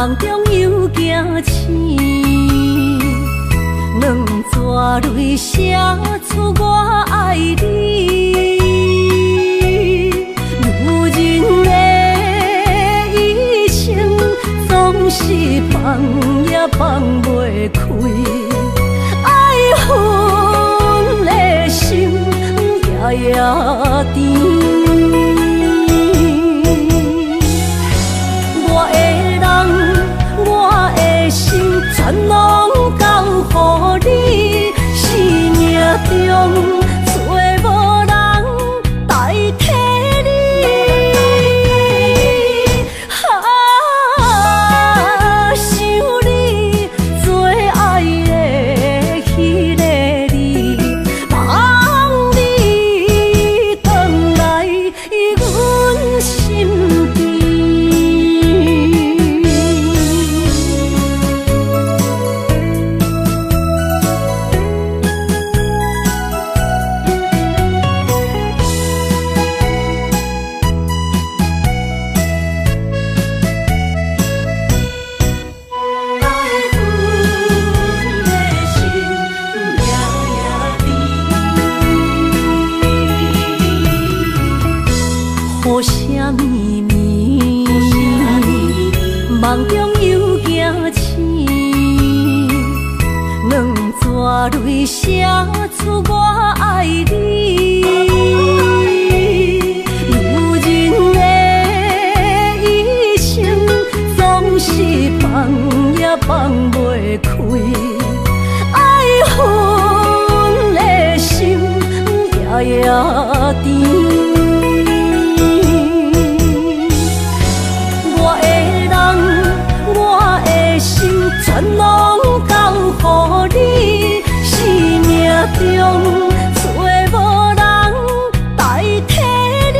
梦中又惊醒，两纸泪写出我爱你。如今的一生，总是放也放袂开，爱恨的心夜夜甜。全拢交予你，生命中找无人代替你。想你做爱的迄个你，望你回来阮身边。雨声绵绵，梦中又惊醒，两纸泪写出我爱你。如今的一生，总是放也放袂开，爱恨的心夜夜甜。全拢交予你，生命中找无人代替你。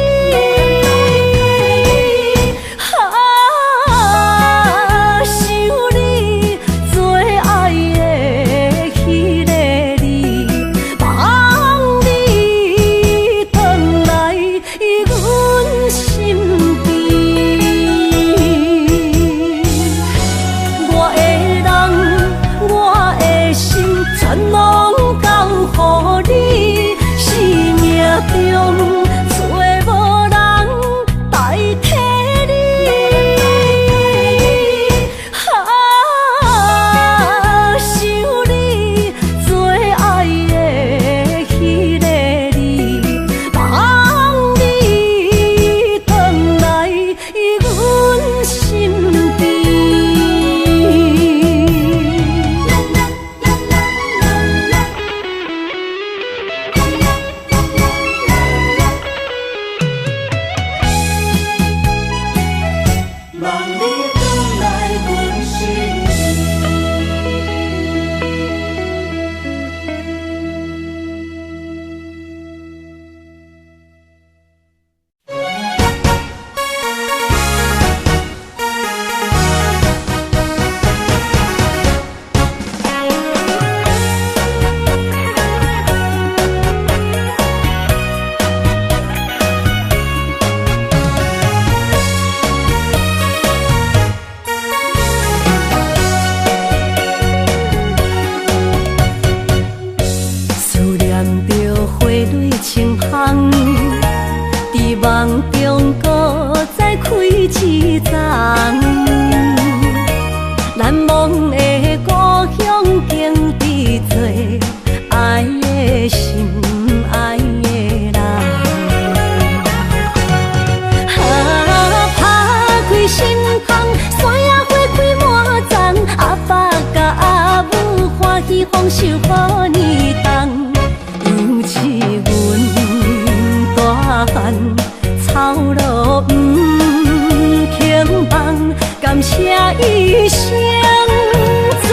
想你做爱的迄个你，望你回来阮身边。全拢交予你，生命中找无人代替你。想你做爱的迄个你，望你回来阮身边。梦中搁再开一丛，难忘的故乡经历做爱的心爱的人。打开心窗，山野花开满丛，阿爸甲阿母欢喜丰收好年冬，尤其阮大汉。草路不轻放，感谢一生做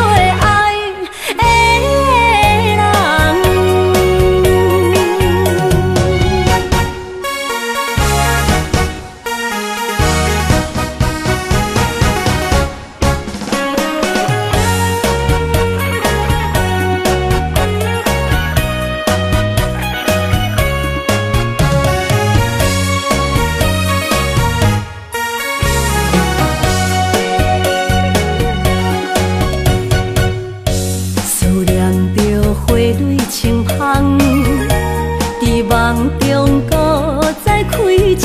望中搁再开一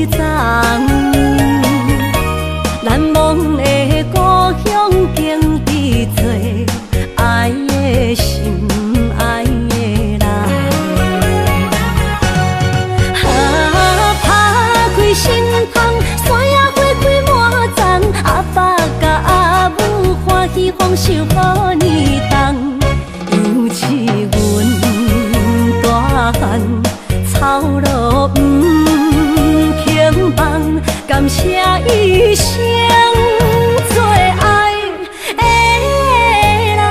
丛，难忘的故乡经历做爱的心爱的人。打开心窗，山野花开满丛，阿爸甲阿母欢喜丰收好年冬，尤是阮大汉操劳不轻放，感谢一生做爱的人。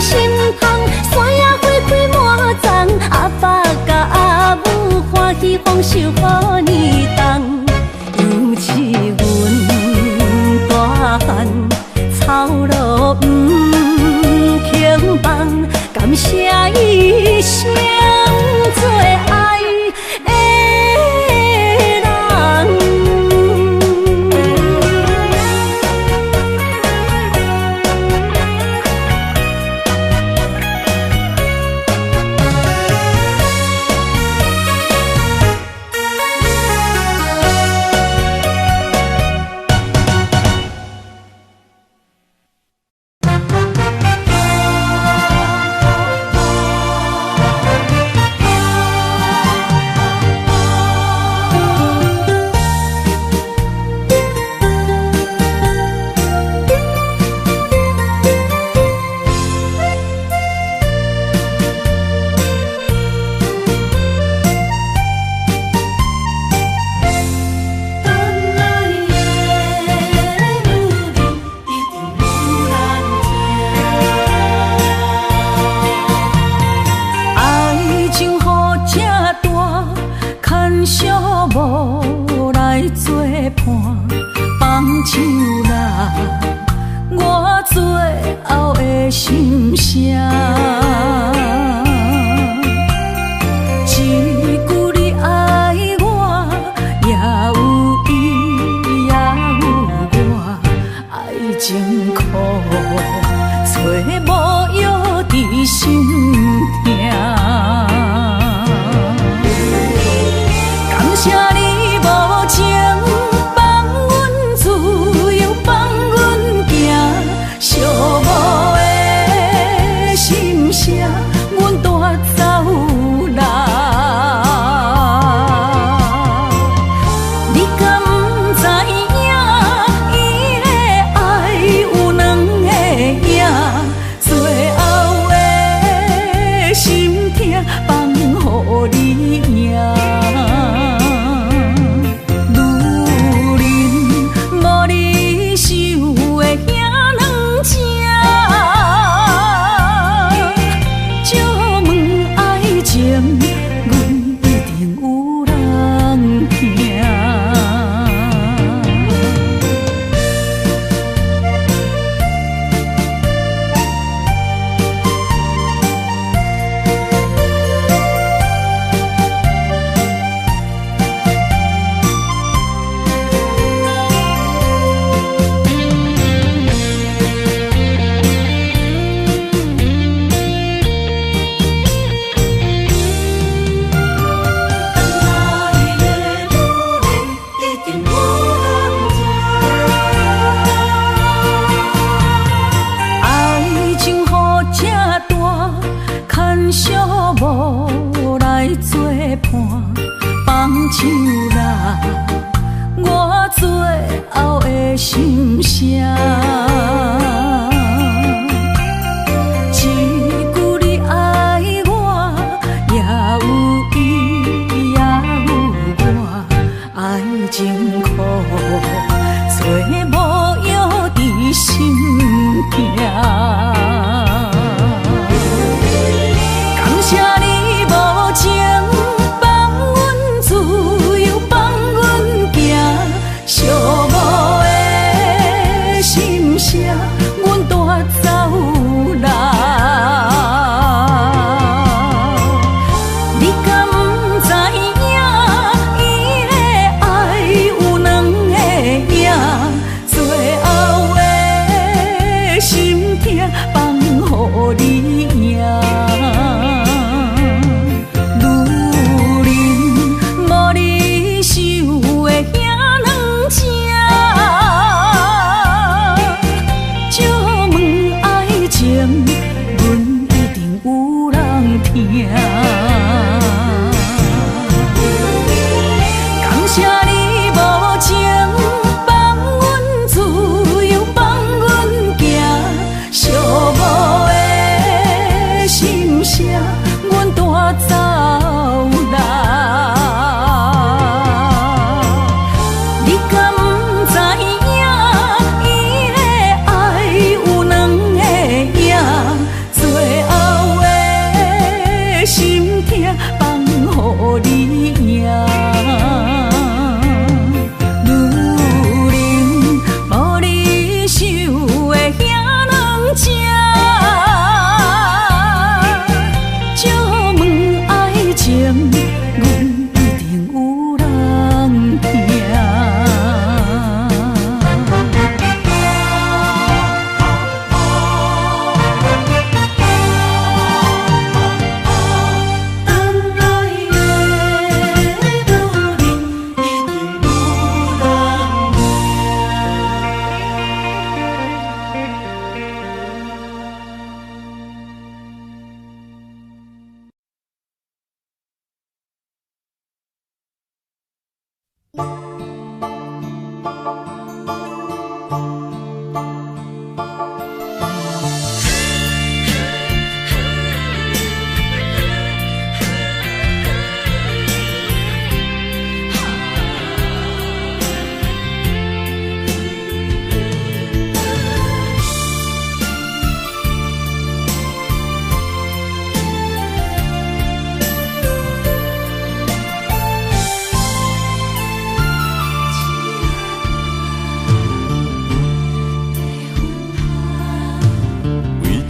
心窗，山野花开满丛，阿爸甲阿母欢喜丰收好年冬，尤是阮大汉操劳不轻放，感谢一生做爱的人。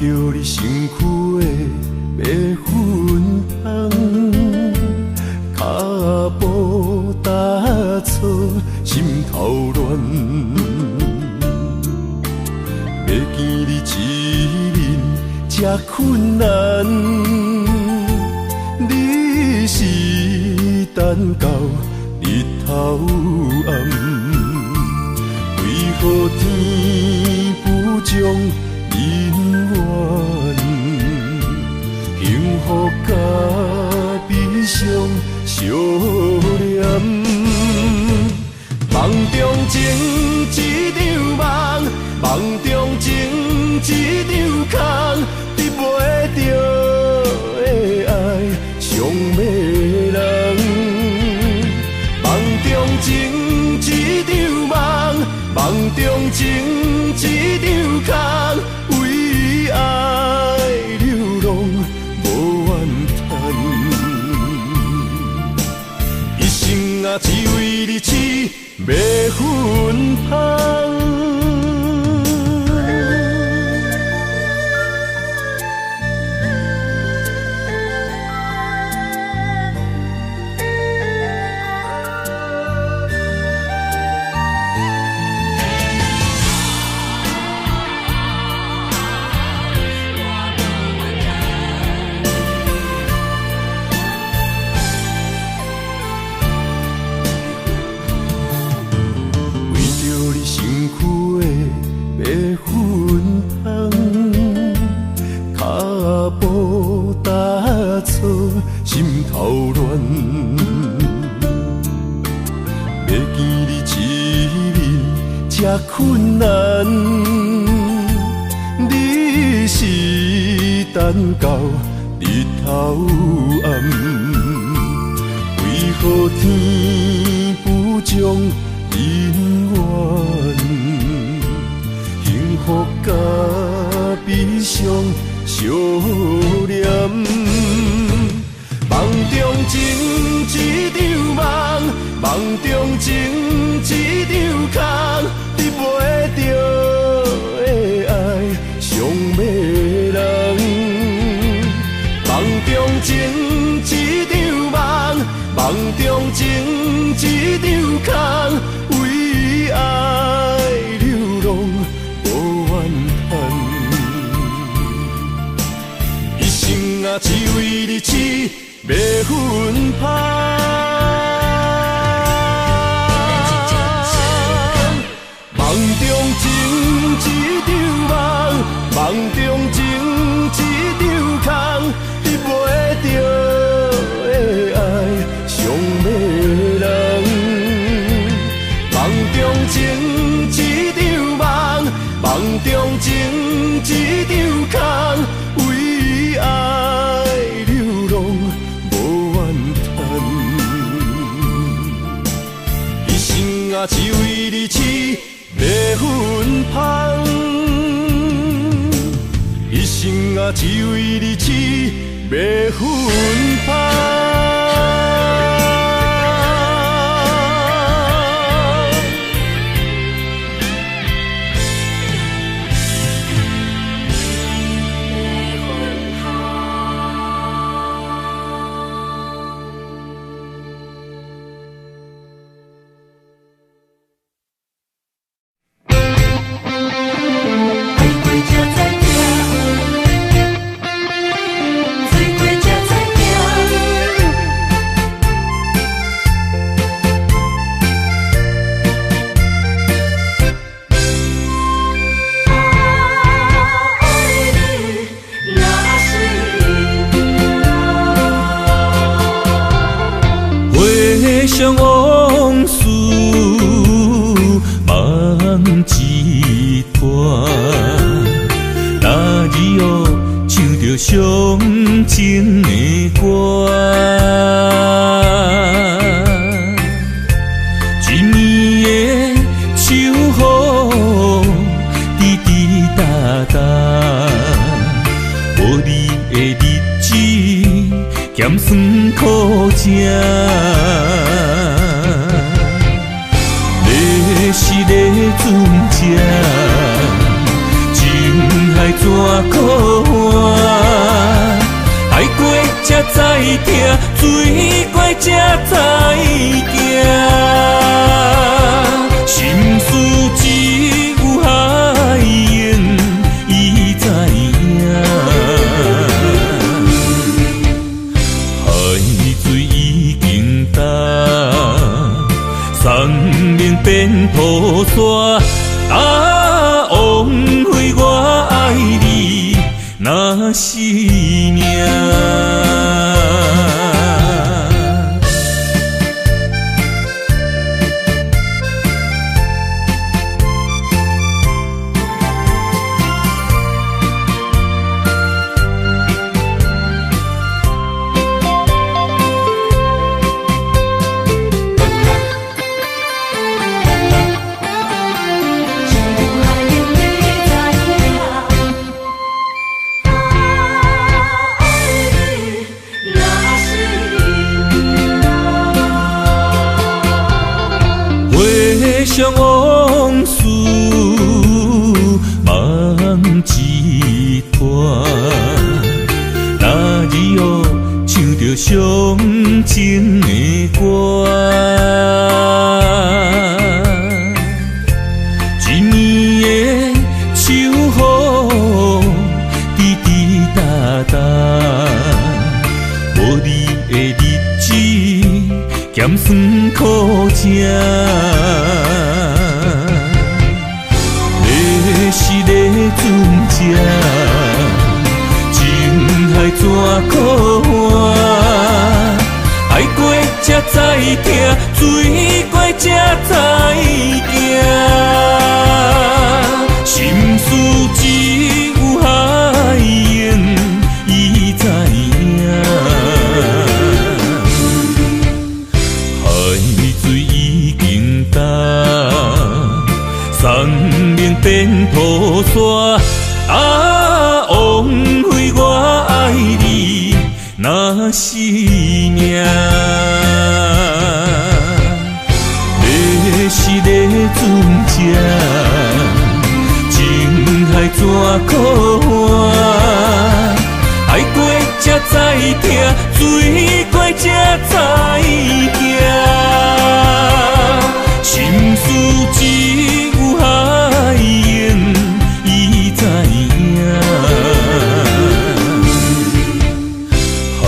着你身躯的白粉红，脚步踏错，心头乱。要见你一面这困难，你是等到日头暗，为何天不将人缘幸福甲悲伤相连？梦中情一场梦，梦中情一场空，得袂着的爱上迷人。梦中情一场梦，梦中情一场空，为爱流浪无怨叹，一生啊只为你痴迷粉红。心头乱，要见你一面这困难，你是等到日头暗，为何天不将人缘幸福甲悲伤相连？梦中情一场梦，梦中情一场空，得袂着的爱上迷人。梦中情一场梦，梦中情一场空，为爱流浪无怨叹，一生啊只为你痴迷粉红。梦中情一场梦，梦中情一场空，得袂着的爱上迷人。梦中情一场梦，梦中情一场空，为爱流浪无怨叹，一生啊只为你痴迷粉红，一生啊只为你痴迷粉红。想往事梦一段，那日哦唱着伤情的歌，一年的秋雨滴滴答答，无你的日子咸酸苦情。是咧船只，情海怎苦换，爱过才知疼，水怪才知行。心事只有海燕伊知影，海水已经干，山明变土沙。枉费我爱你那是命。回想往事梦一团，那日后唱着伤情的歌，一年的秋雨滴滴答答，无你的日子咸酸苦涩。是个船只，情海怎可换？爱过才知疼，水过才知行。心事只有海燕伊知影，海水已经干。山明变土沙，枉费我爱你那是命。要是个船只，情海怎可换？爱过才知疼，水过才知行。心事只有海燕伊知影，海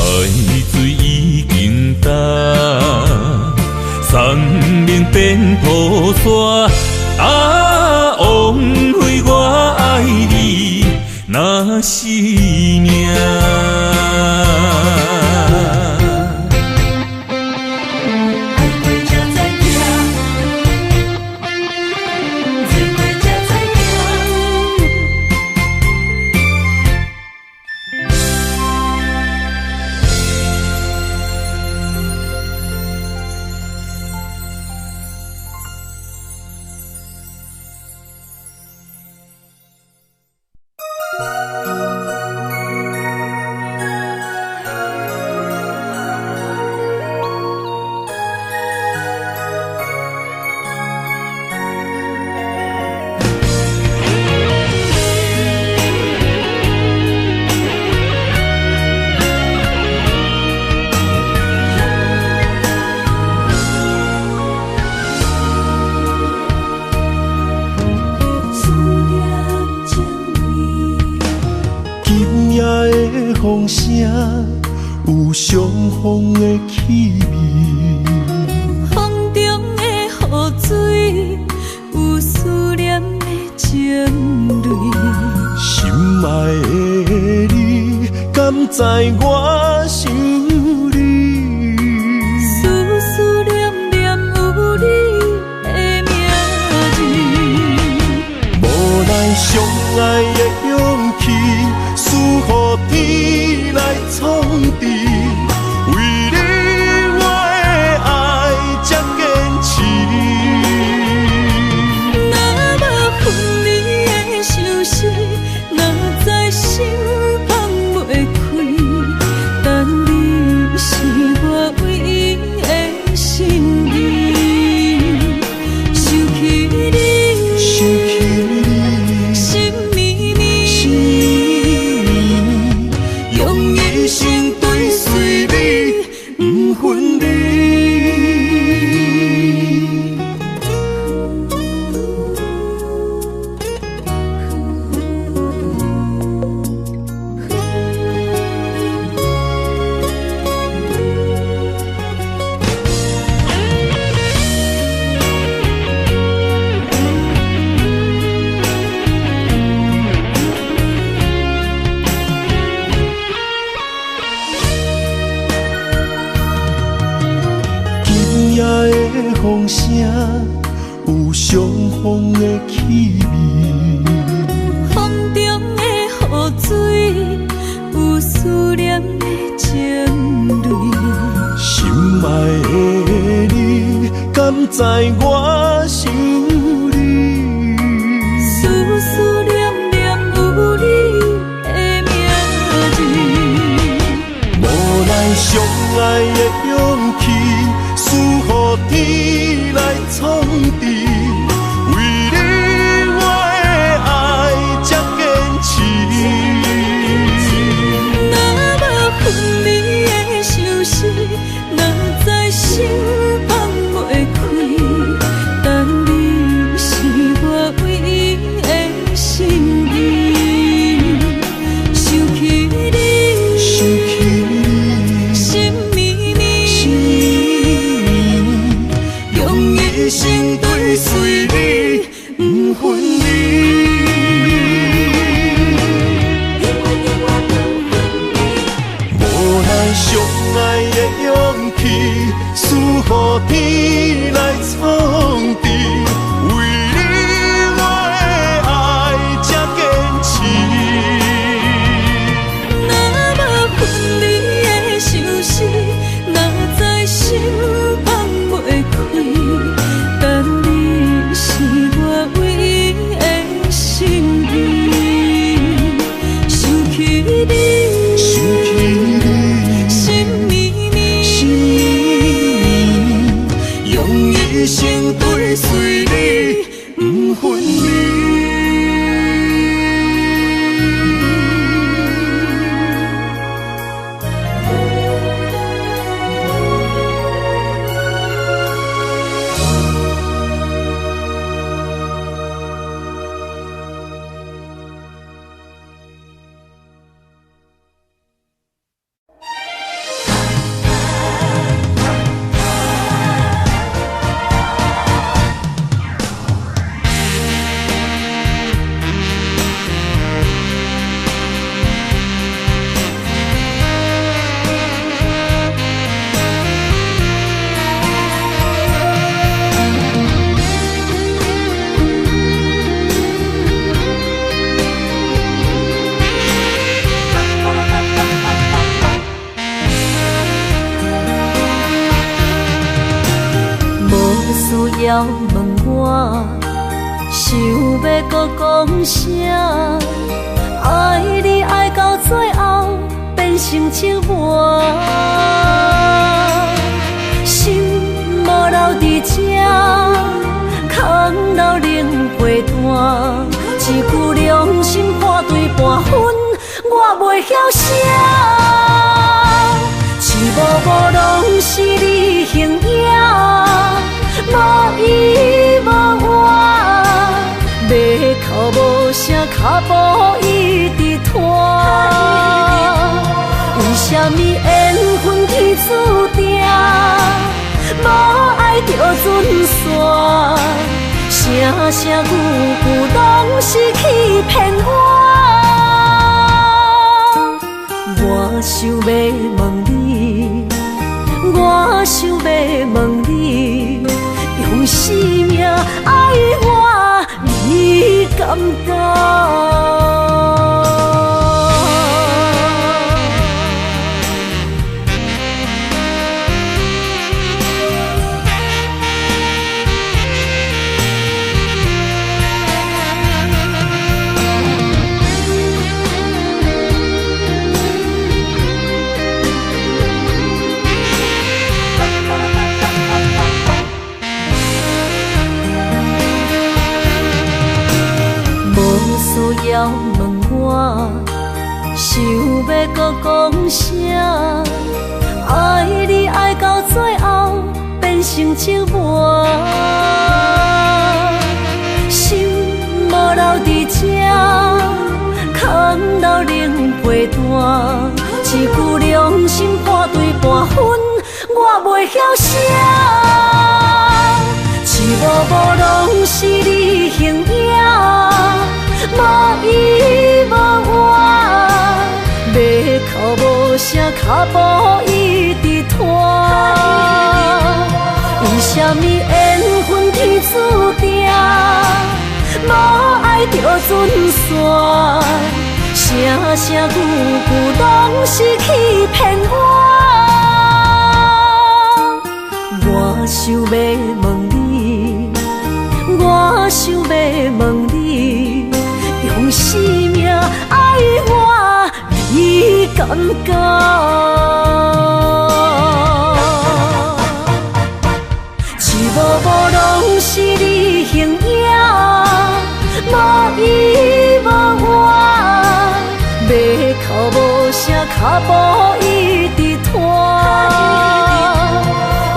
水已经干，山明变土沙，枉费我爱你那是命。风声有相逢的气味，风中的雨水有思念的情泪。心爱的你，敢知我想你？思思念念有你的名字，无奈相爱的勇气，输予天来创治。为你我的爱才坚持。若无分离的相思，哪知心放袂开。但你是我唯一的心意，想起你，心绵绵。有相逢的气味。风中的雨水，有思念的情泪。心爱的你，敢知我想你？思思念念有你的名字。无奈相爱的勇气，输予天来创治。为你我的爱才坚持。若无分离的相思，若在心放袂开。但你是我唯一的心意，想起你，想起你，心绵绵，心用一生追随你，不分离。无奈相爱的勇气，输予天来创治。为你我的爱才坚持。若无分离的相思，若在心放袂开。但你是我唯一的心意，想起你，想起你，心绵绵，心用一生追随你，不分离。需要问我，想要搁讲啥？爱你爱到最后变成寂寞，心无留伫这，空留冷陪伴。一句良心破对半分，我袂晓写。一幕幕拢是你形影。无依无我，要哭无声，脚步一直拖。为什么缘分天注定，无爱就准线？声声句句拢是欺骗我。我想要问你，我想要问你。用生命爱我，你敢讲？需要问我，想要搁讲啥？爱你爱到最后变成寂寞，心无留伫这，空留冷陪伴。一句良心破对半分，我袂晓写。一幕幕拢是你形影。无依无我，要哭无声，脚步一直拖。为什么缘分天注定，准线，声声句句拢是欺骗我。我想要问你，我想要问你，用生命爱我，你敢讲？一幕幕拢是你形影，无依无我，要哭无声，脚步一直拖。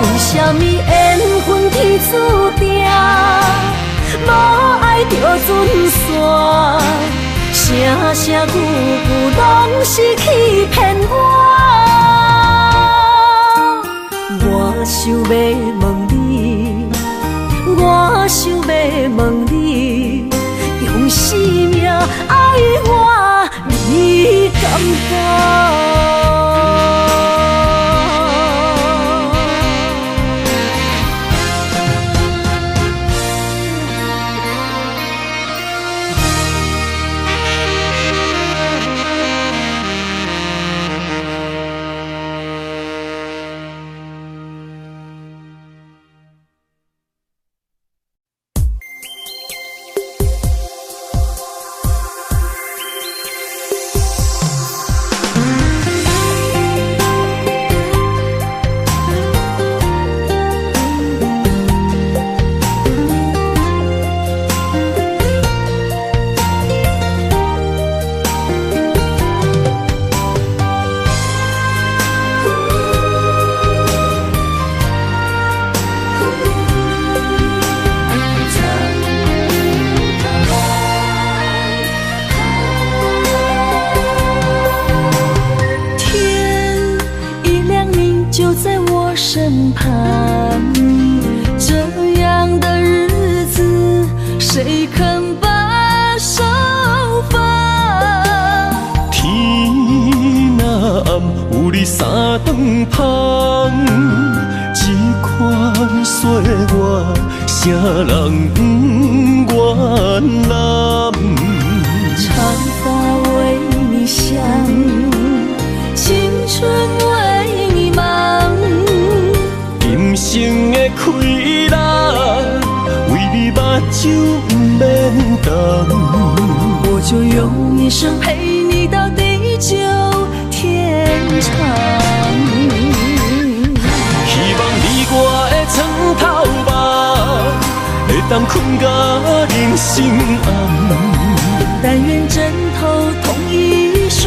为什么缘分天注定，无爱就准线，声声句句拢是欺骗我。我想要问你，我想要问你，用生命爱我，你敢讲？身旁，这样的日子谁肯把手放？天若暗，有你三顿芳，这款岁月，啥人不原谅？长发为你香，青春为你忙。今生的快乐，为你目睭不免干。我就用一生陪你到地久天长。希望你我的床头梦，会当困到人生暗。但愿枕头同一双，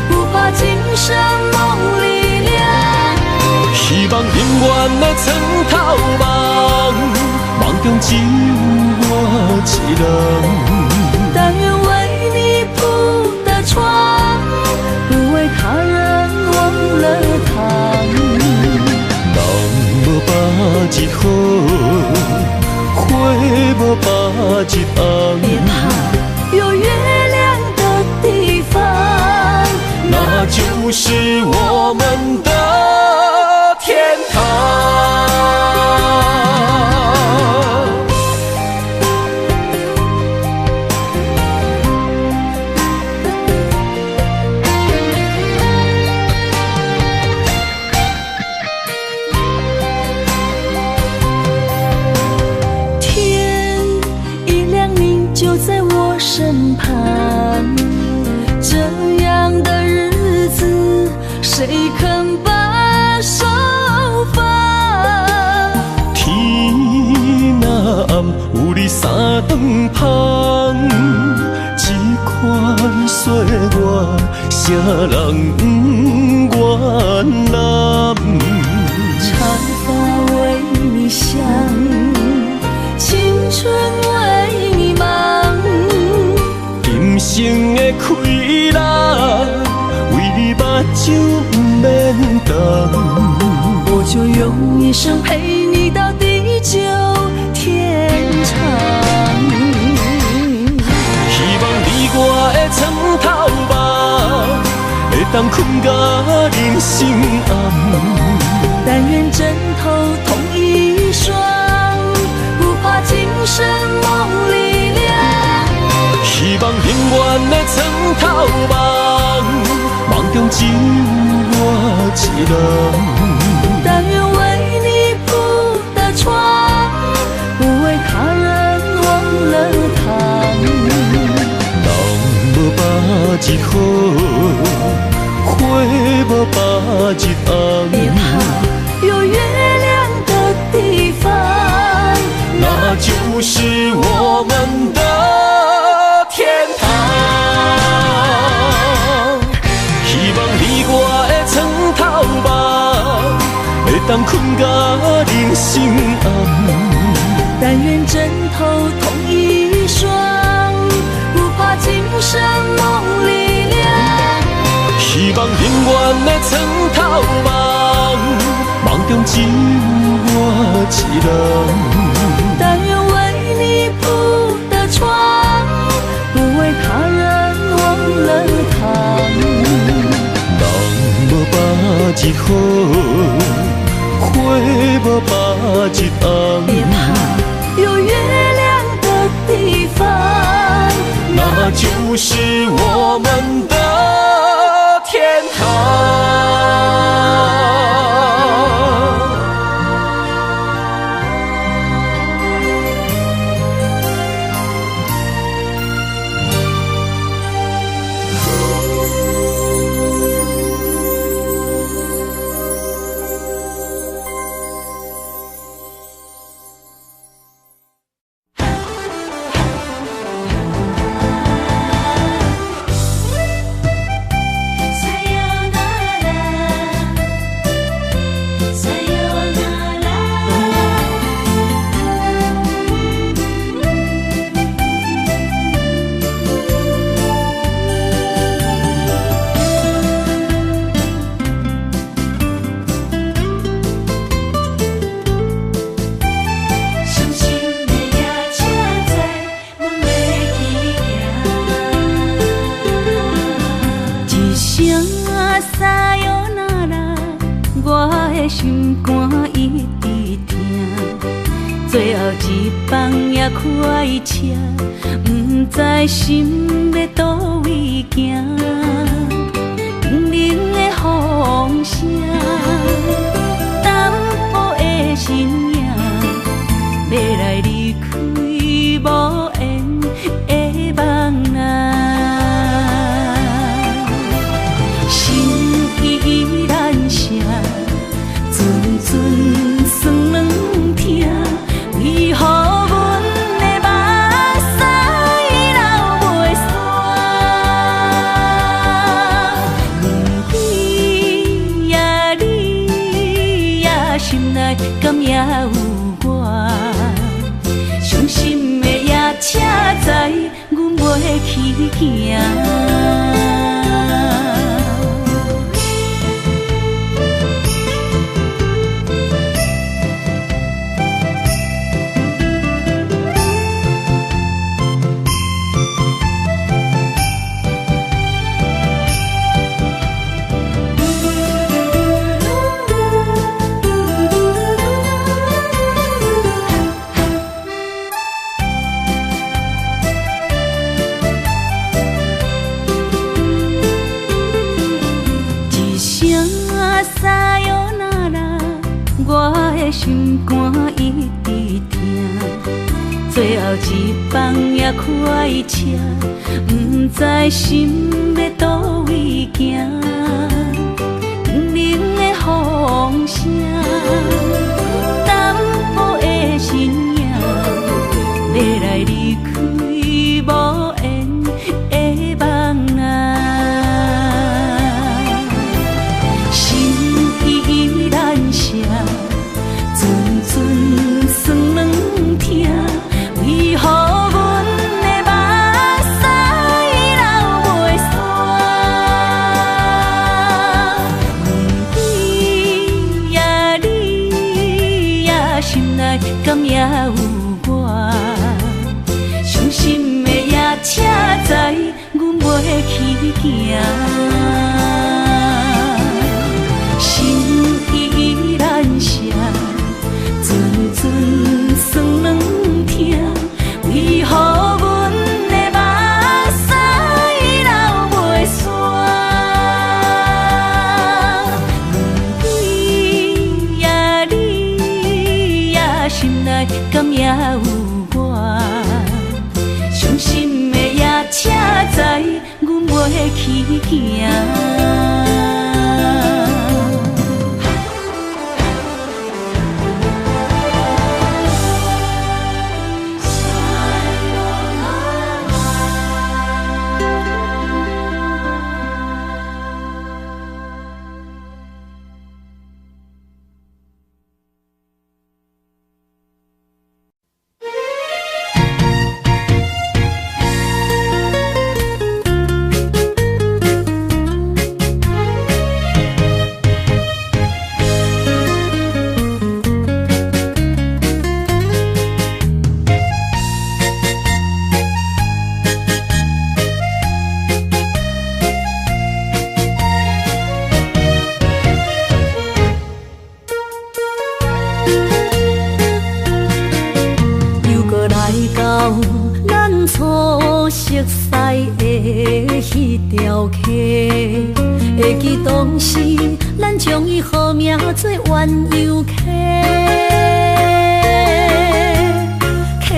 不怕今生梦里凉。希望永远的床头梦，梦中只有我一人。但愿为你铺的床，不为他人忘了糖。人无百日好，花无百日红。别怕，有月亮的地方，那就是我们的天堂。天一亮，你就在我身旁，这样的日子谁肯把手放？天若暗，有你三顿芳，这款岁月，啥人不原谅？长发为你香，青春为你忙。今生的快乐，为你目睭不免干。我就用一生陪你到地久天长。希望你我的床头梦，会当困到人生暗。但愿枕头同一双，不怕今生梦里凉。的床头梦，梦中只有我一人。但愿为你铺的床，不为他人忘了躺。人无把日好，花无把日红。别怕，有月亮的地方，那就是我们的天堂。希望你我的床头梦，会当困甲人生暗。但愿枕头同一双，不怕今生梦里凉。希望永远的床头梦，梦中只有我一人。但愿为你铺的床，不为他人忘了躺。人无把日好，花无把日红。别怕，有月亮的地方，那就是我们的天堂。心肝一直疼，最后一放也开车，不知心要倒位行。冷冷的风声，淡薄的身影，要来离开无缘的梦啊。心依然声。阵酸软疼，为何阮的目屎流袂煞？不知呀你呀心内敢也有我？伤心的夜车载，阮袂去行。心肝一直疼，最后一放也开车，不知心要倒位行。冷冷的风声，淡薄的身影，要来离开无缘的梦啊。心依然声。阵酸软疼，为何阮的目屎流袂煞？不知呀你呀心内敢也有我？伤心的夜车载，阮袂去行。心依然声。阵酸软疼，为何阮的目屎去行。会记当时，咱将伊号名做鸳鸯溪，溪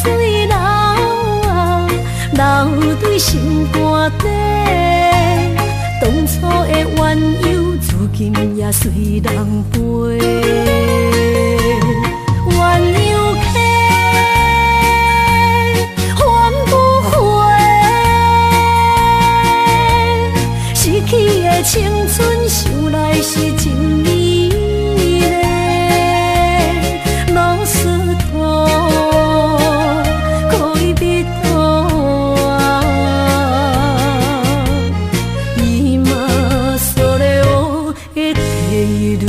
水流啊，流对心肝底。当初的鸳鸯，至今也随人陪。鸳鸯溪。去的青春想来是真美丽，老师徒可以彼途啊，伊嘛所了的地路。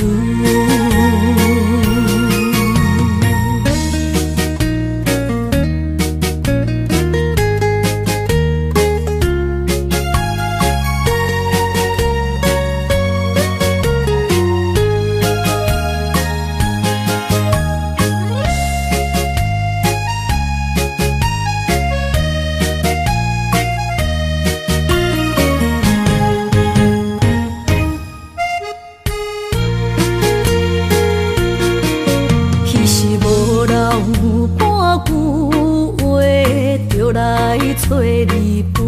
找你陪，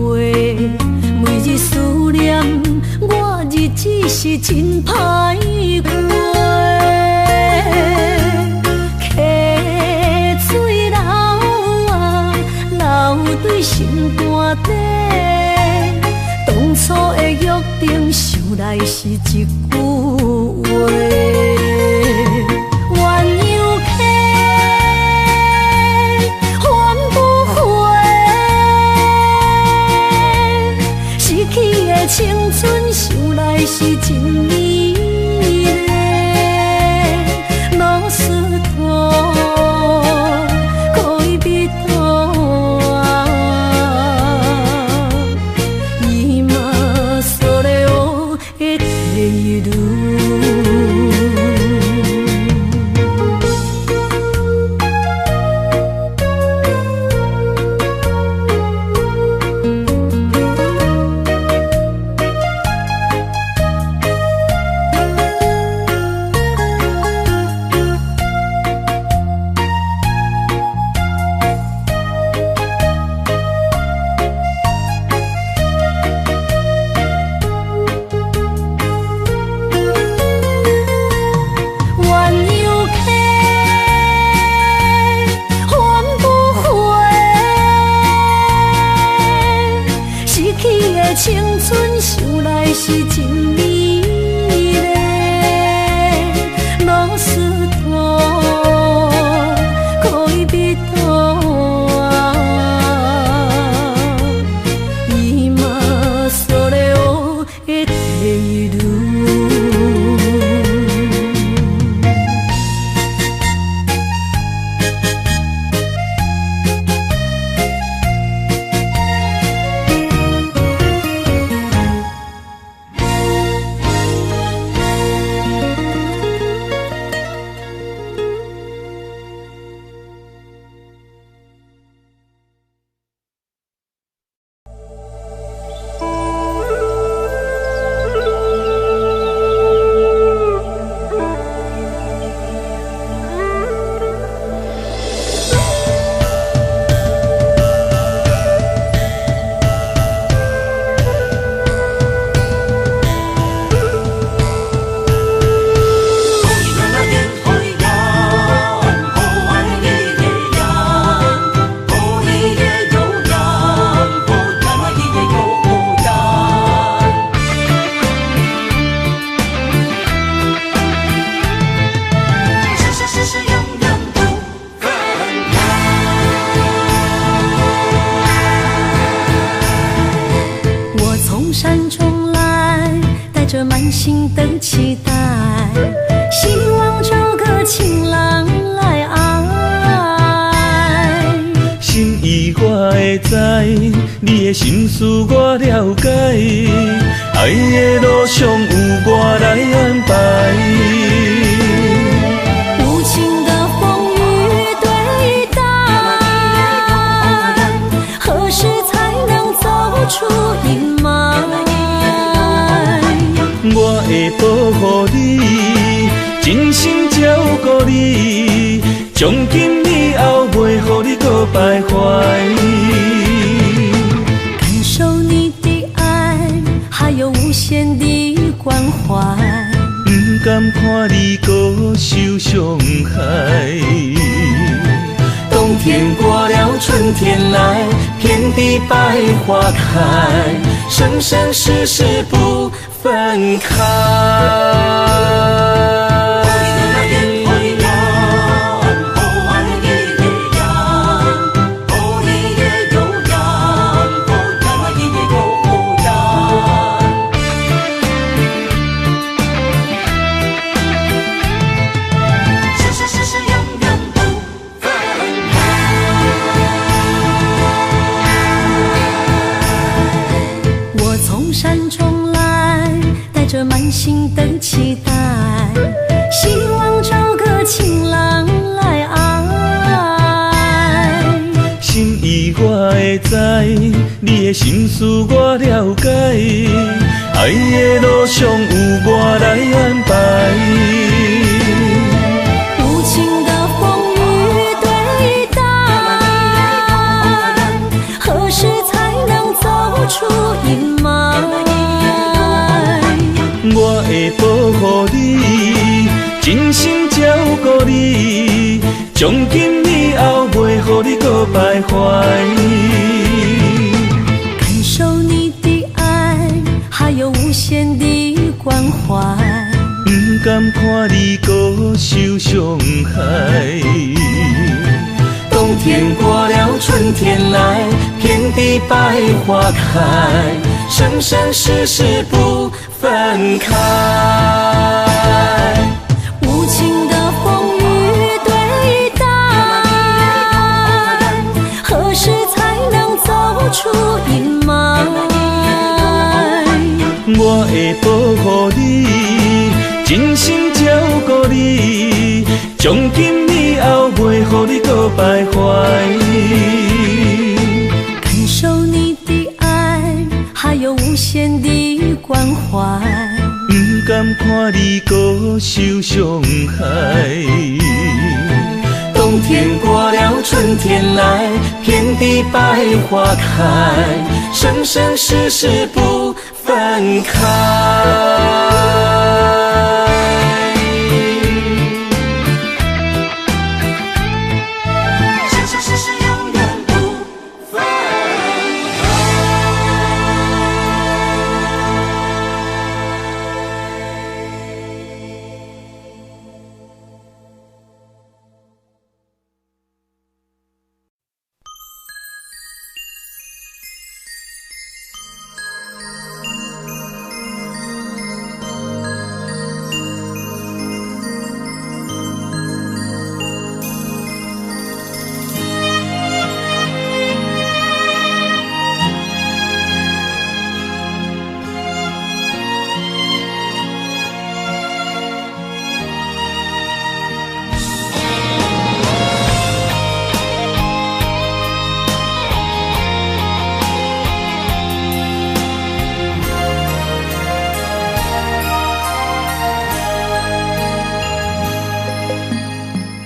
每日思念，我日子是真歹过。溪水流啊，流对心肝底。当初的约定，想来是一句话。青春想来是真美丽，老师徒可以彼途啊，伊嘛所了的地路。会知，你的心事我了解，爱的路上有我来安排。无情的风雨对待，何时才能走出阴霾？我会保护你，真心照顾你，从今以后袂予你搁徘徊。感受你的爱，还有无限的关怀。不甘看你搁受伤害。冬天过了，春天来，遍地百花开，生生世世不分开。满心的期待，希望找个情郎来爱。心意我会知，你的心事我了解，爱的路上有我来安排。无情的风雨对待，何时才能走出阴霾？我会保护你，真心照顾你，从今以后袂予你搁徘徊。感受你的爱，还有无限的关怀。不甘看你搁受伤害。冬天过了，春天来，遍地百花开，生生世世不分开。无情的风雨对待，何时才能走出阴霾？我会保护你，真心照顾你，从今以后袂予你搁徘徊。感受你的爱，还有无限的关怀。不甘看你搁受伤害。冬天过了，春天来，遍地百花开，生生世世不分开。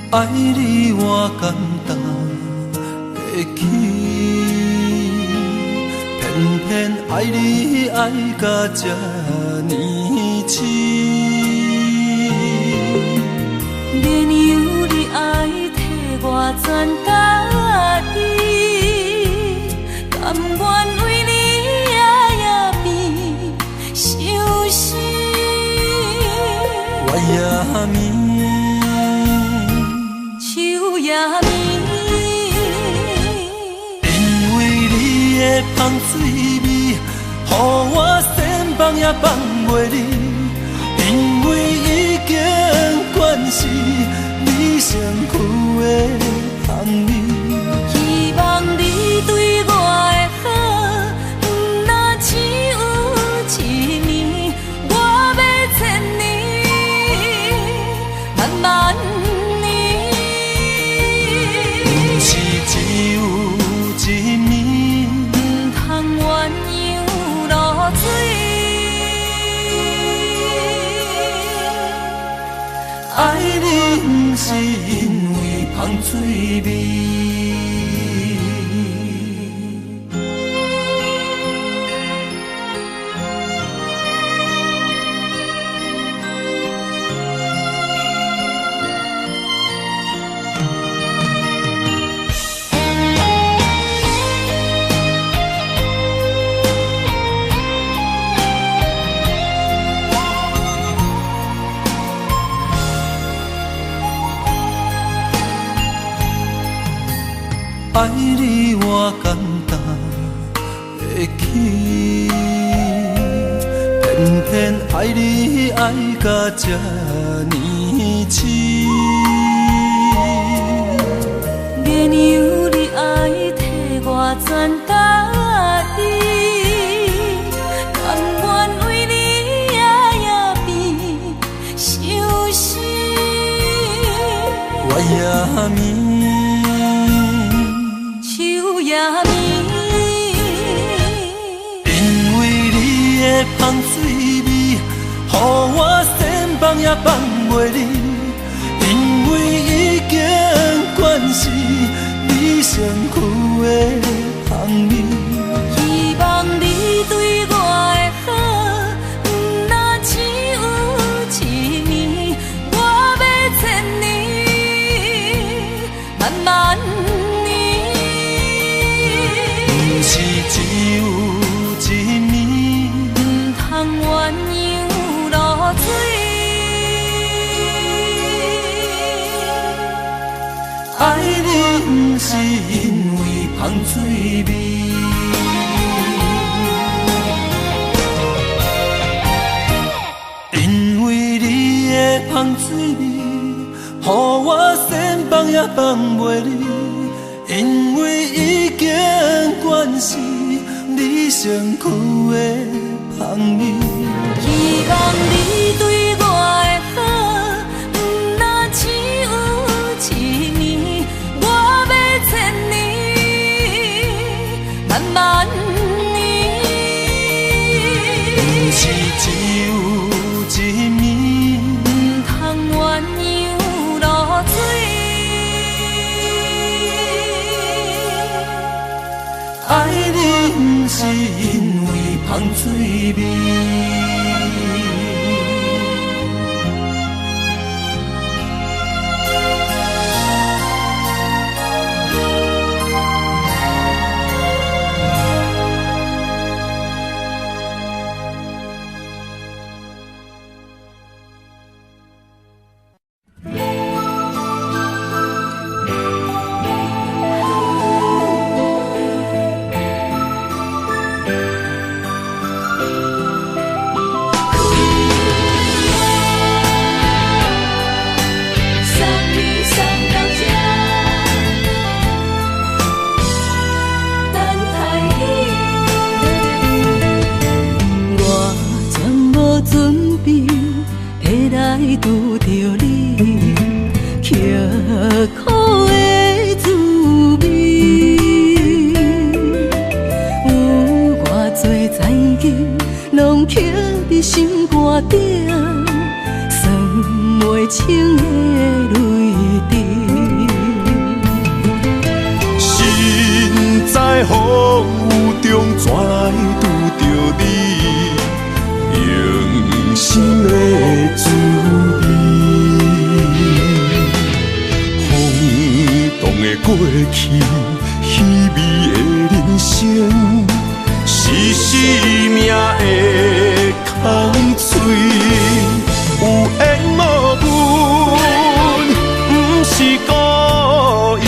爱你我简单会起，偏偏爱你爱到这呢深。免由你爱替我全家己，甘愿为你夜夜变伤心。我也眠。因为你的香水味，予我先放也放袂离。因为已经惯是你身躯的香味，希望你对我香水味。爱你我简单会起，偏偏爱你爱到这呢痴。月娘你爱替我全答应，甘愿为你夜夜变伤心。我也眠。因为你的香水味，予我千放也放袂离。因为已经惯是你身躯的香味。希望你对我的好，不那只有一暝，我要千年，慢慢。是只有一暝，唔通鸳鸯落水。爱你不是因为香水味，因为你的香水味，予我千放也放袂离。因为已经惯是你身躯的香味。希望你对我的好，不那只有一暝，我要千年，慢慢年。不是只有一暝，唔通鸳鸯落水。爱你不是因为香水味。拄着你，刻苦的滋味，有偌多知音，拢刻伫心肝顶，算袂清的泪滴。心在风雨中，怎来拄着你？用心的滋味，风动的过去，稀微的人生，是生命的空嘴，有缘无分，不是故意，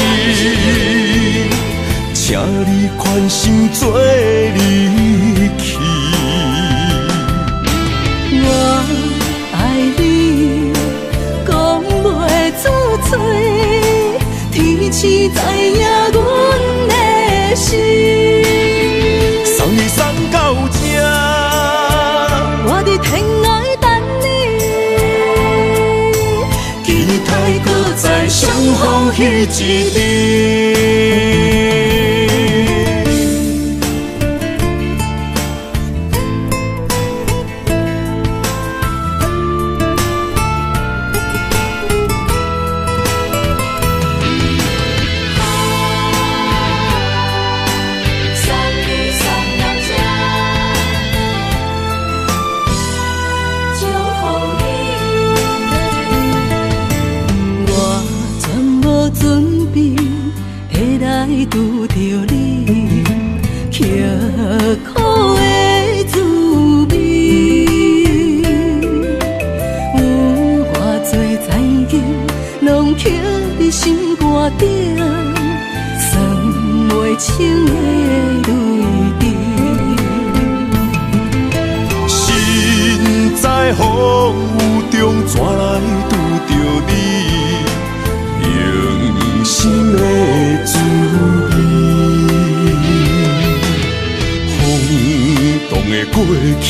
请你宽心做离去。我爱你，讲袂出嘴，天赐知影阮的心。送你送到这，我伫天涯等你，期待搁再相逢彼一日。来拄着你，刻苦的滋味。有偌多知己，拢刻伫心肝顶，算袂清的泪滴。心在风雨中，怎来拄着你？用心的滋味，轰动的过去，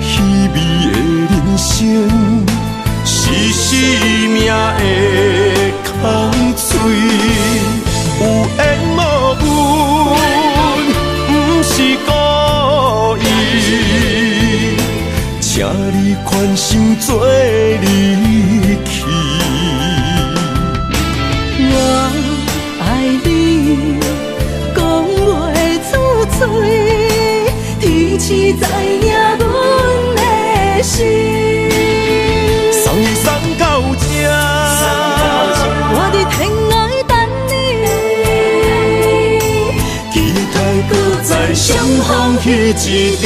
稀微的人生，是生命的空嘴，有缘无分，不是故意，请你宽心做离去。我爱你，讲袂出嘴，天赐知影阮的心。送你送到这，我伫天涯等你，期待搁再相逢彼一日。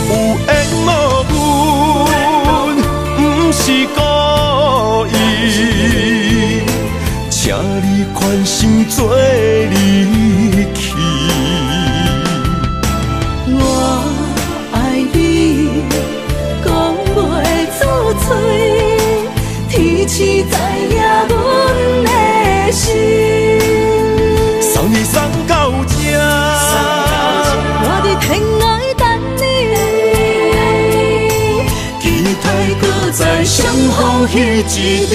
有缘无分，不是故意，请你宽心做离去。我爱你，讲袂出嘴，天赐知影阮的心。送你送到这，我伫天涯等你，期待搁再相逢彼一日。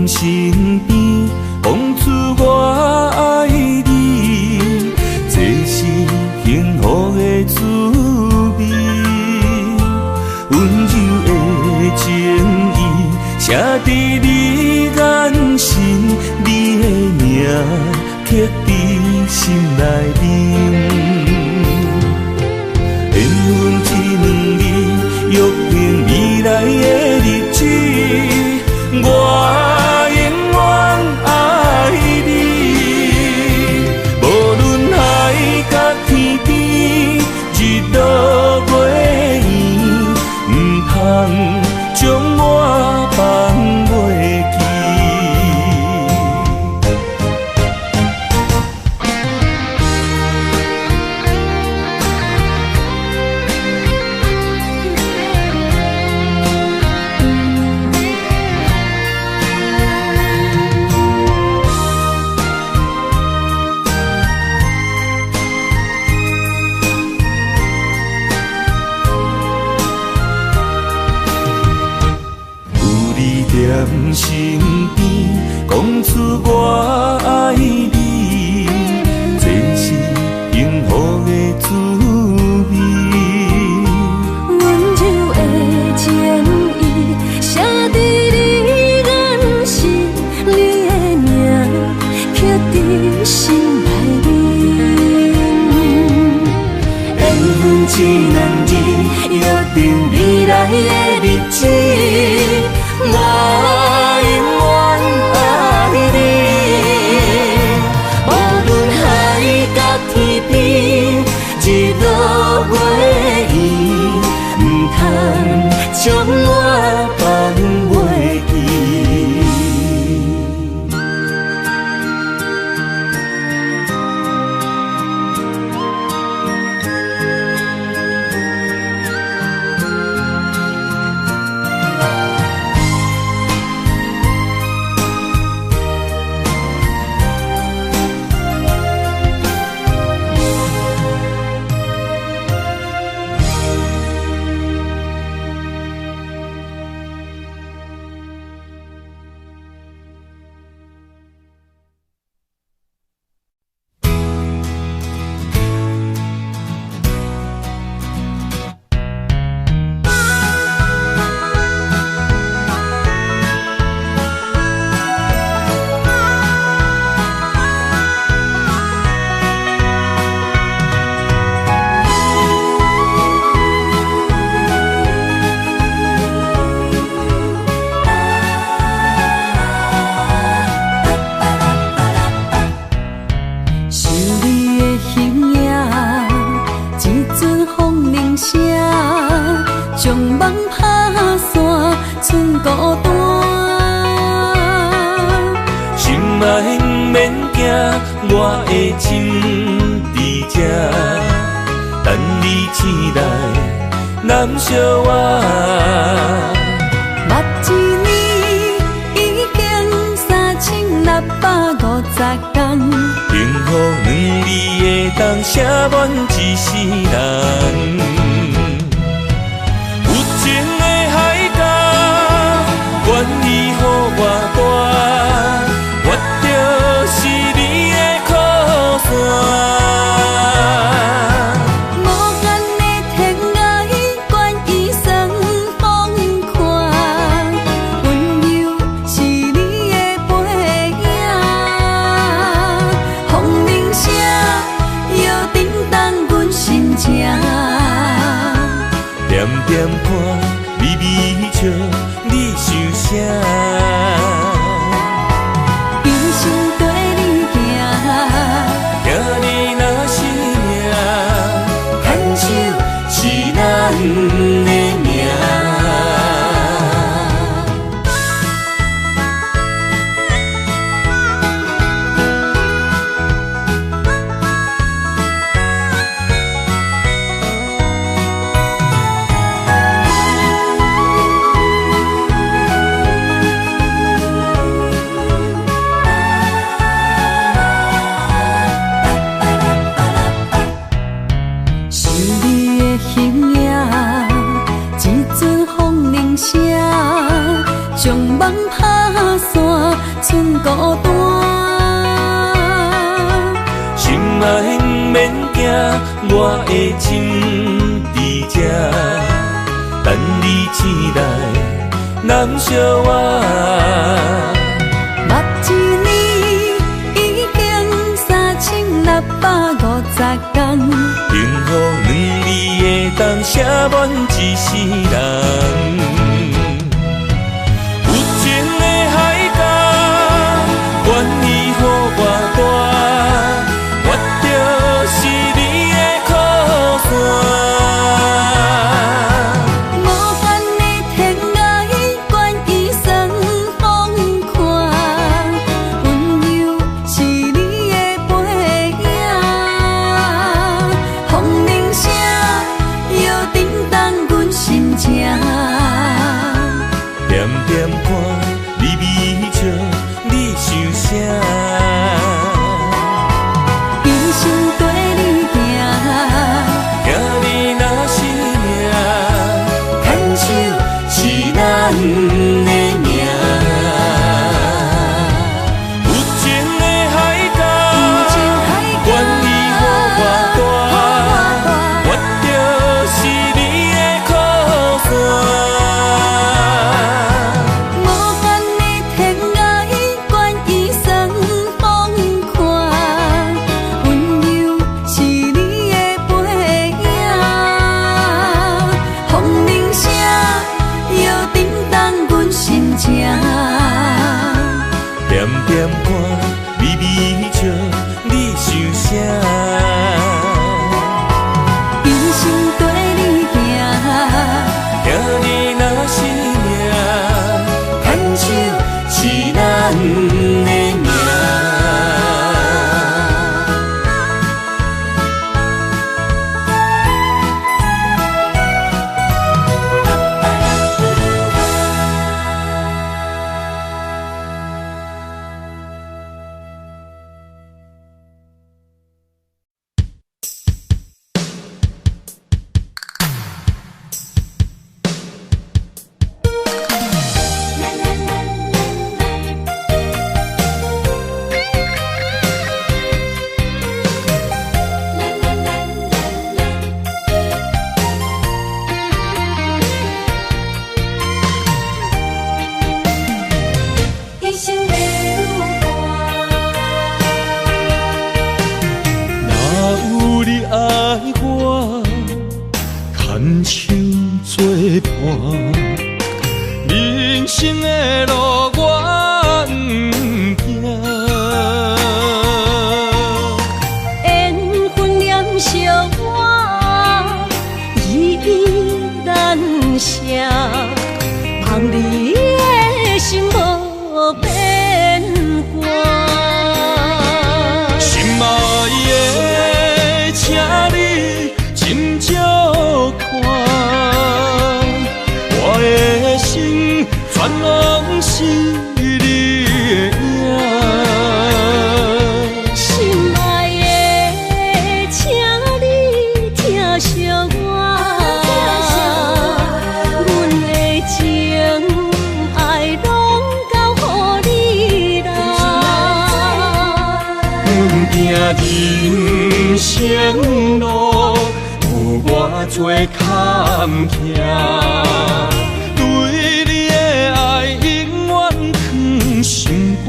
身边讲出我爱你，这是幸福的滋味。温柔的情意写伫你眼神，你的名刻伫心内面。缘分一两字，约定未来的日子。我永远爱你，无论海角天边，日落月圆，不通将我放袂记。身边，讲出我爱你，这是幸福的滋味。温柔的情意写在你眼心，你的名刻在心内面。缘分一两日，约定未来的日子。我永远爱你，无论海角天边，日落月圆，不通将我放袂记。我的心伫这，等你醒来，难相我。目一年已经3650天，幸福两字会当写满一世人。有情的海角，愿意予我大，我就是你的靠山。点看，微微笑，你想啥？一生跟你行，行你若是命，牵手是咱的命。将梦打散，剩孤单。心爱免惊，我的心伫这，等你醒来，难相我。目一年已经3650天，幸福两字会当写满一世人。愿意予我大，我就是你的靠山。无限的天涯，愿意算风看，温柔是你的背影，风铃声摇震动阮心情。牵手作伴，人生的路我不行。缘分念惜我，依然写，望你的心无变卦。心爱的，请你斟酌看，我的心全拢是你的影。心爱的，请你疼惜我，阮的情爱拢交予你啦。行人生路有偌多坎坷，对你的爱永远藏心肝。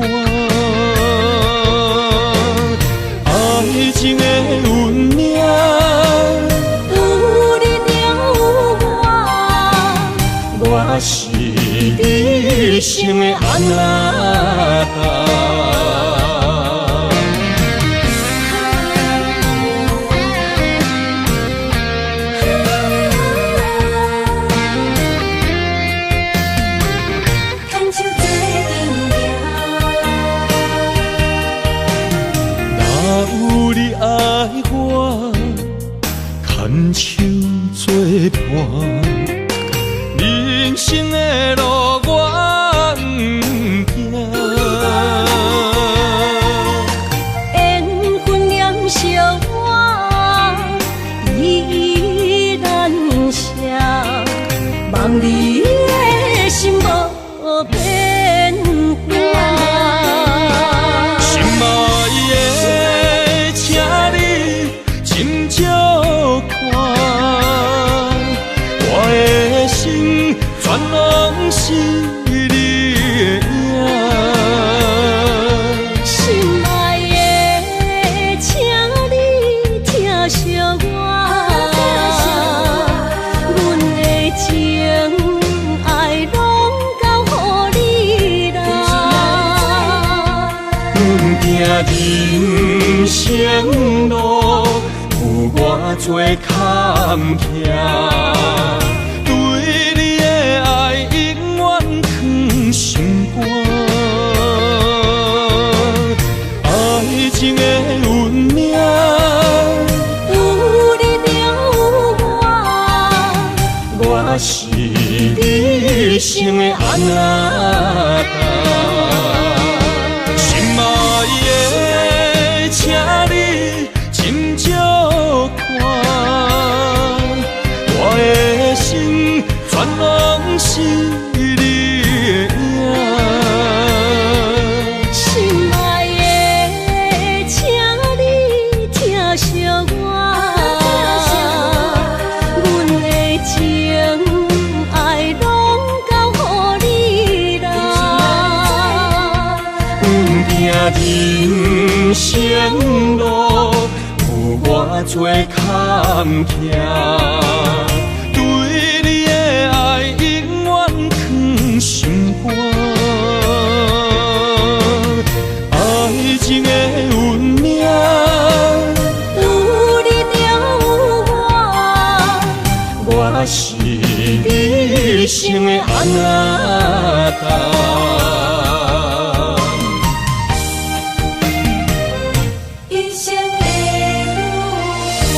爱情的运命，有你了有我是你生的安那达。牵手作伴，人生的路我不行。缘分念惜我，依然写，望你的心无变卦。心爱的，请你斟酌看，我的心全拢是你的影。心爱的，请你疼惜我，阮的情爱拢交予你啦。行人生路有偌多坎坷，对你的爱永远藏心肝。爱情的运命，有你了有我是你生的安那达。心爱的，请你斟酌看，我的心全拢是你的影。心爱的，请你疼惜我，阮的情爱拢交予你啦。行人生路有偌多坎坷，对你的爱永远藏心肝。爱情的运命，有你了有我是你生的安那达。一生的路。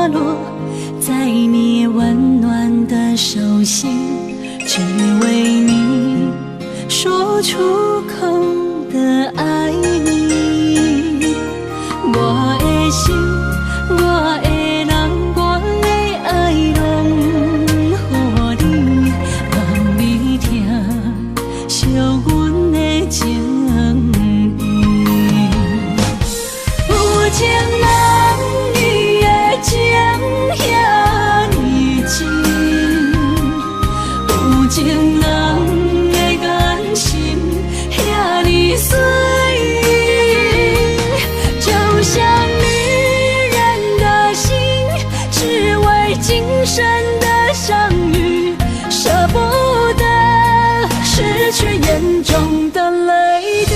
花落在你温暖的手心，只为你说出口的爱你。我的心，我的人，我的爱拢予你，望你听惜阮的情意。有情人你的情遐尼真，有情人的眼神遐尼水，就像女人的心，只为今生的相遇，舍不得失去眼中的泪滴。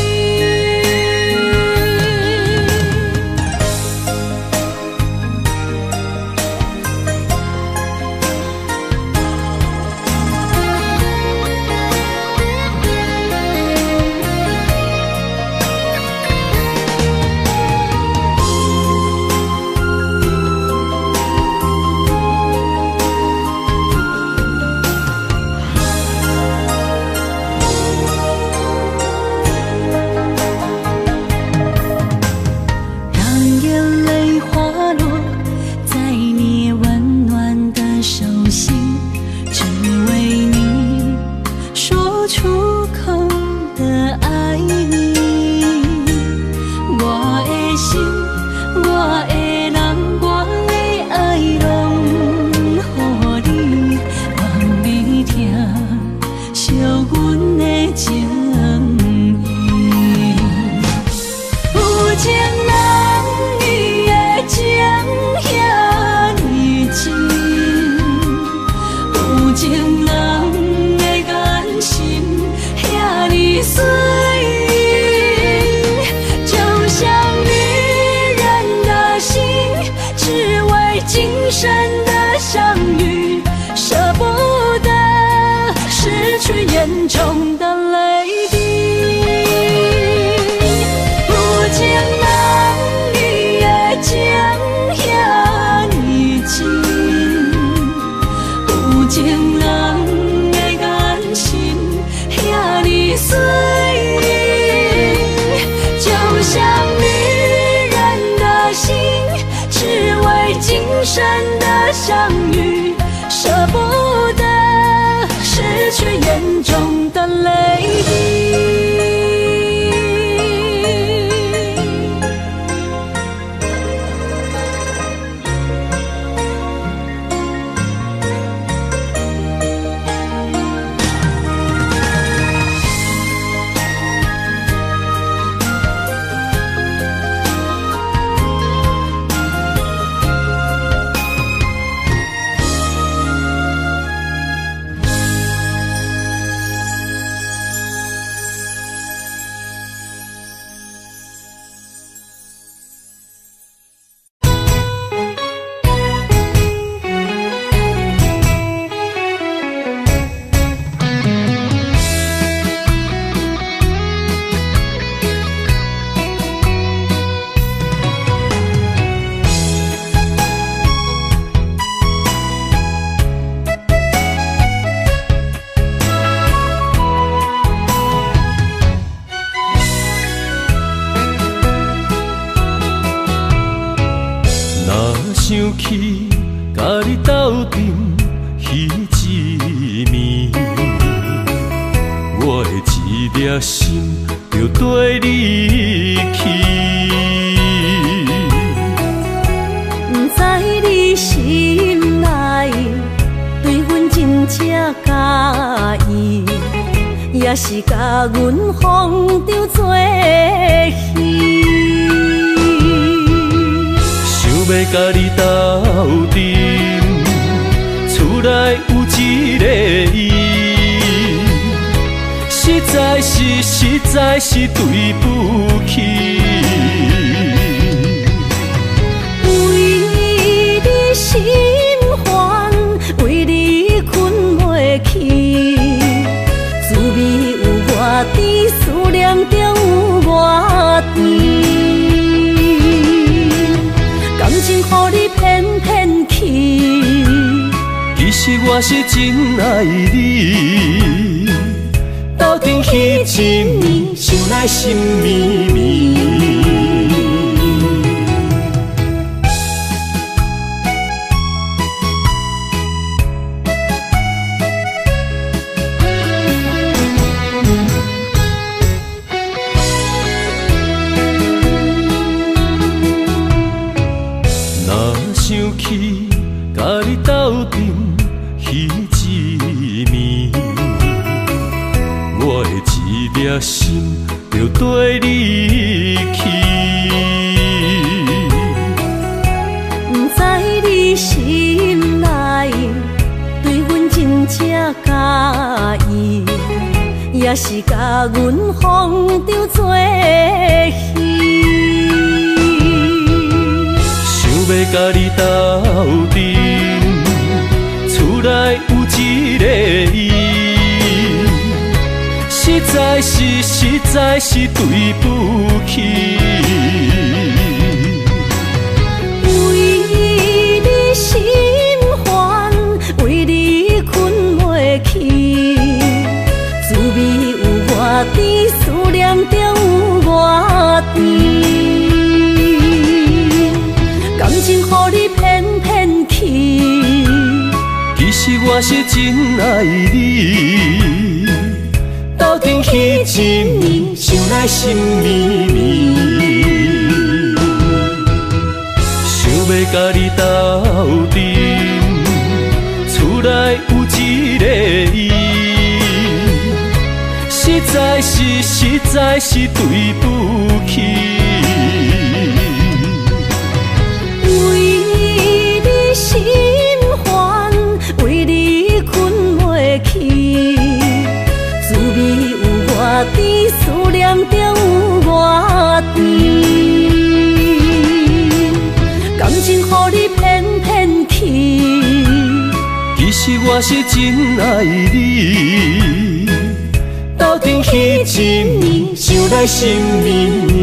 眼中的泪滴，有情人你的情遐尼真，有情人的眼神遐尼水，就像女人的心，只为今生的相遇，舍不得失去眼中的泪滴。想起甲你斗阵彼一暝，我的一粒心就跟你去。不知你心内对阮真正介意，也是甲阮放着做戏。要甲你斗阵，厝内有一个伊，实在是对不起。为你心烦，为你困袂去，滋味有偌甜，思念中有偌甜。感情予你偏偏我是真爱你，斗阵彼一暝，想来心绵绵。若想起甲你斗阵彼一暝，我的一粒心就跟你去。不知你心内对阮真正介意，也是甲阮放着做戏。想要甲你斗阵，厝内有一个伊，实在是对不起。为你心烦，为你困袂去，滋味有偌甜，思念就有偌甜。感情予你骗骗去，其实我是真爱你，斗阵彼一暝，想来心绵绵。想要甲你斗阵，厝内有一个伊，实在是对不起。为你心烦，为你困袂去，滋味有偌甜，思念就有偌甜。感情予你骗骗去，其实我是真爱你，斗阵彼一暝，想来心绵绵。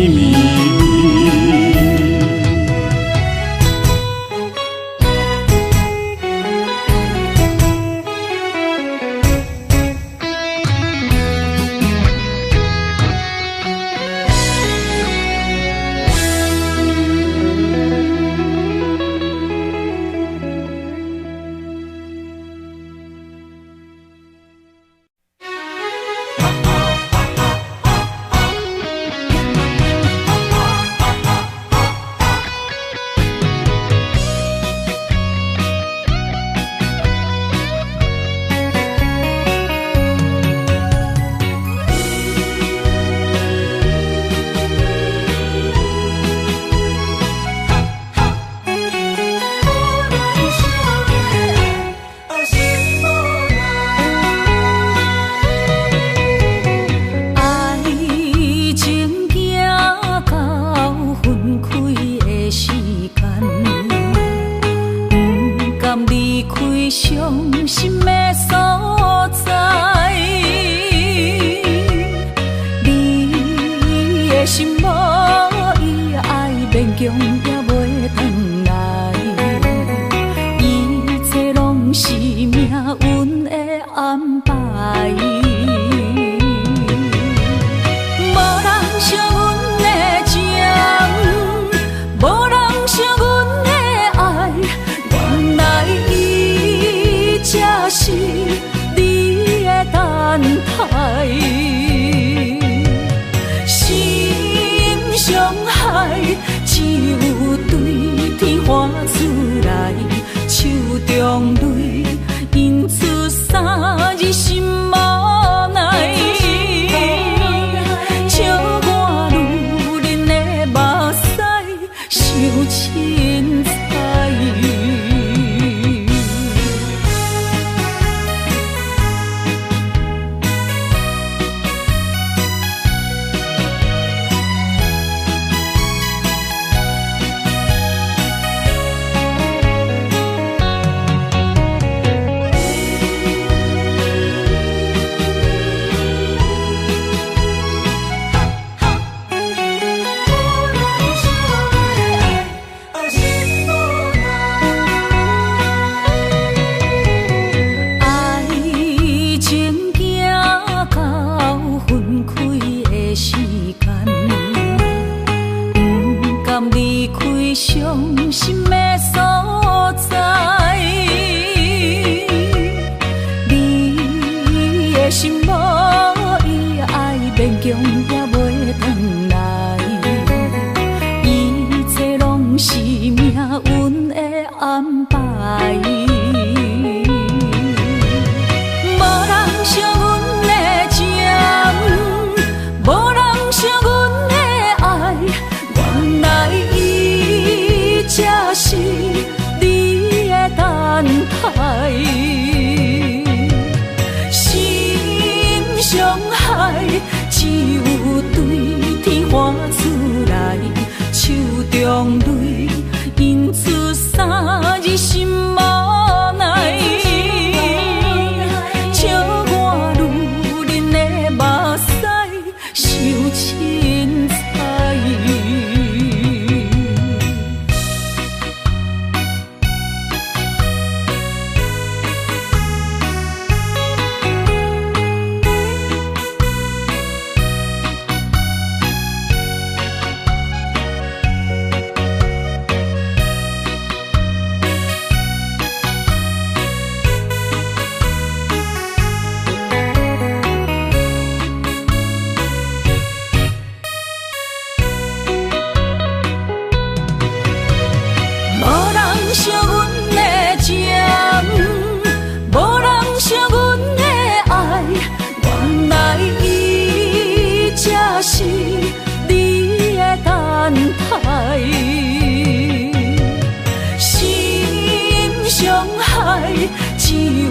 只有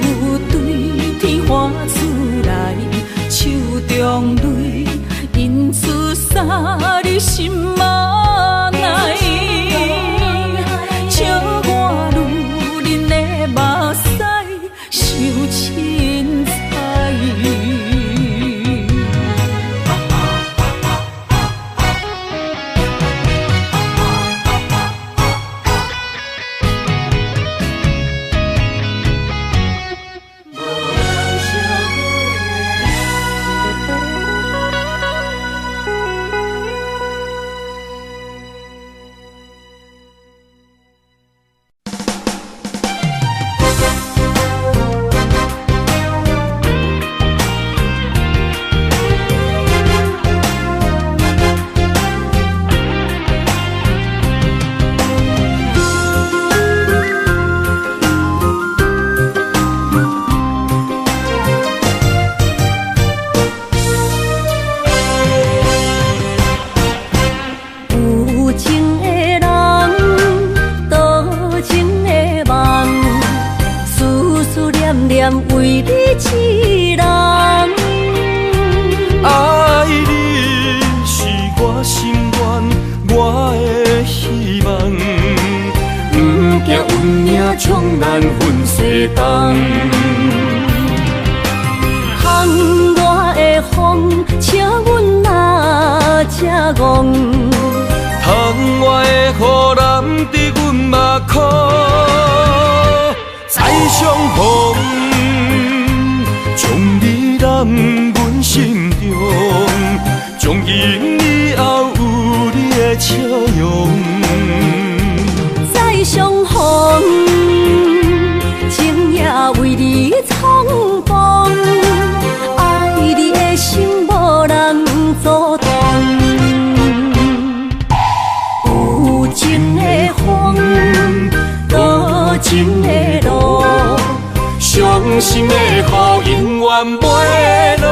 对天花出来，手中泪印出三日心嘛奈，笑我女人的目屎受凊彩。为你痴人，爱你是我心愿，我的希望。不惊运命冲咱分西东，风我的风，请阮哪只戆？窗外的雨淋伫阮目眶，再相逢。将你揽阮心中，从今以后有你的笑容。再相逢，情也为你冲动，爱你的心无人阻挡。有情的风，多情的路。伤心的雨永远袂落。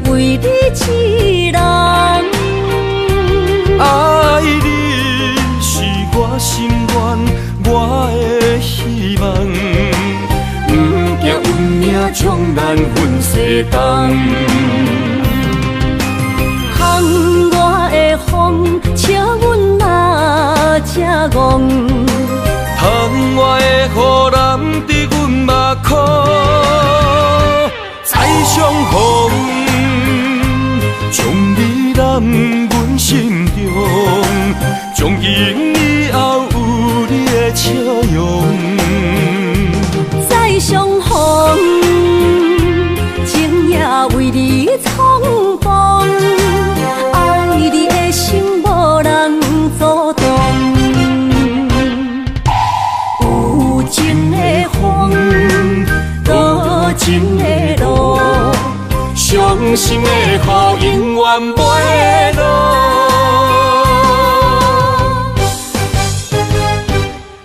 为你痴人，爱你是我心愿，我的希望。不惊运命冲咱分西东，风我的风，请阮哪只戆？窗外的雨淋伫阮目眶，再相逢。将你揽阮心中，从今以后有你的笑容。再相逢，情也为你冲动，爱你的心无人阻挡。有情的风，多情的路。伤心的雨永远袂落，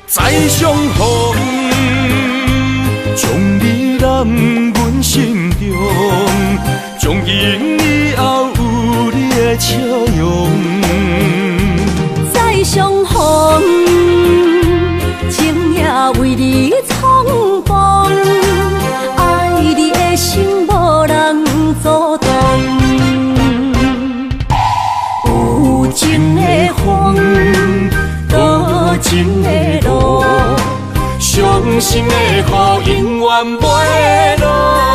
再相逢，将你揽阮心中，从今以后有你的笑容。再相逢，情也为你冲动，爱你的心无人阻挡。有情的风，多情的路，伤心的雨永远袂落。